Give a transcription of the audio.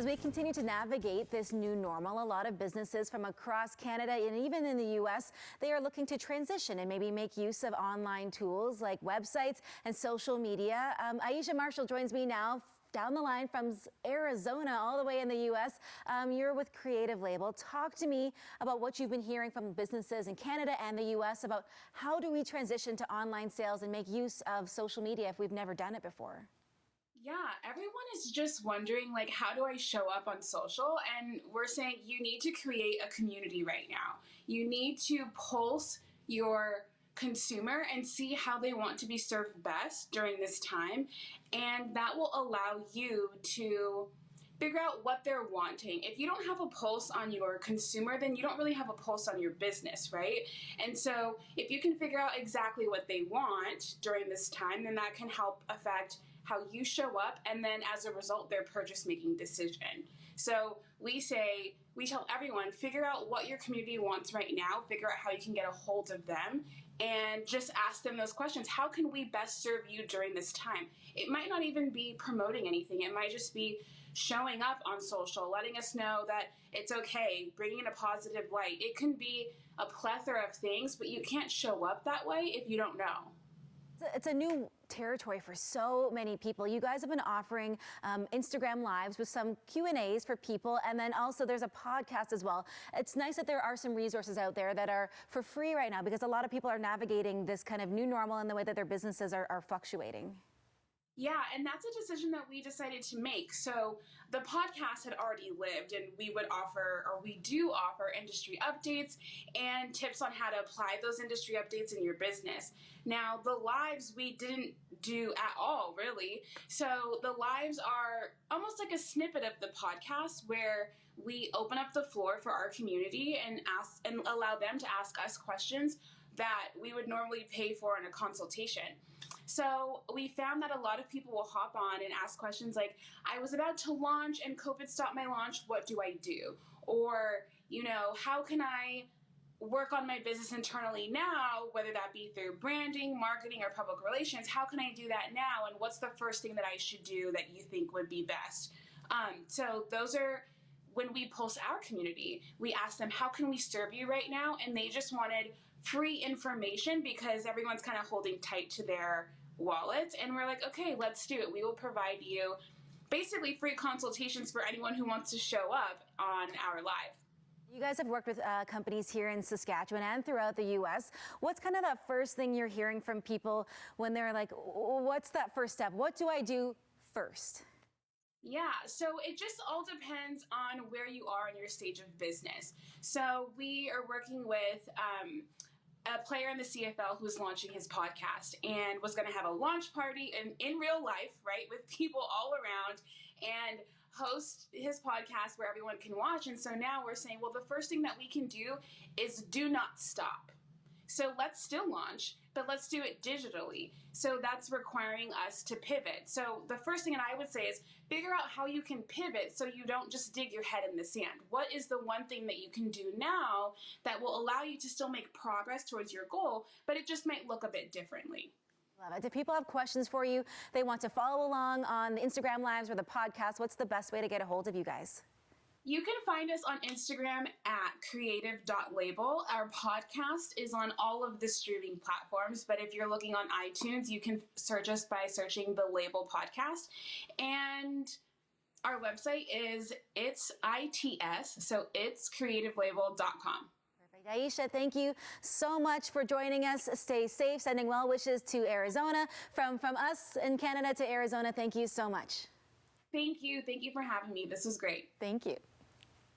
As we continue to navigate this new normal, a lot of businesses from across Canada and even in the U.S., they are looking to transition and maybe make use of online tools like websites and social media. Aisha Marshall joins me now down the line from Arizona all the way in the U.S. You're with Creative Label. Talk to me about what you've been hearing from businesses in Canada and the U.S. about how do we transition to online sales and make use of social media if we've never done it before. Yeah, everyone is just wondering, like, how do I show up on social? And we're saying you need to create a community right now. You need to pulse your consumer and see how they want to be served best during this time. And that will allow you to figure out what they're wanting. If you don't have a pulse on your consumer, then you don't really have a pulse on your business, right? And so if you can figure out exactly what they want during this time, then that can help affect how you show up, and then as a result, their purchase making decision. So we tell everyone, figure out what your community wants right now, figure out how you can get a hold of them, and just ask them those questions. How can we best serve you during this time? It might not even be promoting anything. It might just be showing up on social, letting us know that it's okay, bringing in a positive light. It can be a plethora of things, but you can't show up that way if you don't know. It's a new territory for so many people. You guys have been offering Instagram Lives with some Q&As for people, and then also there's a podcast as well. It's nice that there are some resources out there that are for free right now, because a lot of people are navigating this kind of new normal and the way that their businesses are fluctuating. Yeah, and that's a decision that we decided to make. So the podcast had already lived, and we do offer industry updates and tips on how to apply those industry updates in your business. Now, the lives we didn't do at all, really. So the lives are almost like a snippet of the podcast where we open up the floor for our community and allow them to ask us questions that we would normally pay for in a consultation. So we found that a lot of people will hop on and ask questions like, I was about to launch and COVID stopped my launch, what do I do? Or, how can I work on my business internally now, whether that be through branding, marketing, or public relations? How can I do that now? And what's the first thing that I should do that you think would be best? So those are, when we pulse our community, we ask them, how can we serve you right now? And they just wanted free information because everyone's kind of holding tight to their wallets. And we're like, okay, let's do it. We will provide you basically free consultations for anyone who wants to show up on our live. You guys have worked with companies here in Saskatchewan and throughout the U.S. What's kind of that first thing you're hearing from people when they're like, what's that first step? What do I do first? Yeah, so it just all depends on where you are in your stage of business. So we are working with a player in the CFL who's launching his podcast and was going to have a launch party in real life, right, with people all around, and host his podcast where everyone can watch. And so now we're saying, well, the first thing that we can do is do not stop. So let's still launch, but let's do it digitally. So that's requiring us to pivot. So the first thing that I would say is figure out how you can pivot so you don't just dig your head in the sand. What is the one thing that you can do now that will allow you to still make progress towards your goal, but it just might look a bit differently? Love it. If people have questions for you, they want to follow along on the Instagram Lives or the podcast, what's the best way to get a hold of you guys? You can find us on Instagram at creative.label. Our podcast is on all of the streaming platforms, but if you're looking on iTunes, you can search us by searching the Label Podcast. And our website is its creativelabel.com. Aisha, thank you so much for joining us. Stay safe, sending well wishes to Arizona. From us in Canada to Arizona, thank you so much. Thank you. Thank you for having me. This was great. Thank you.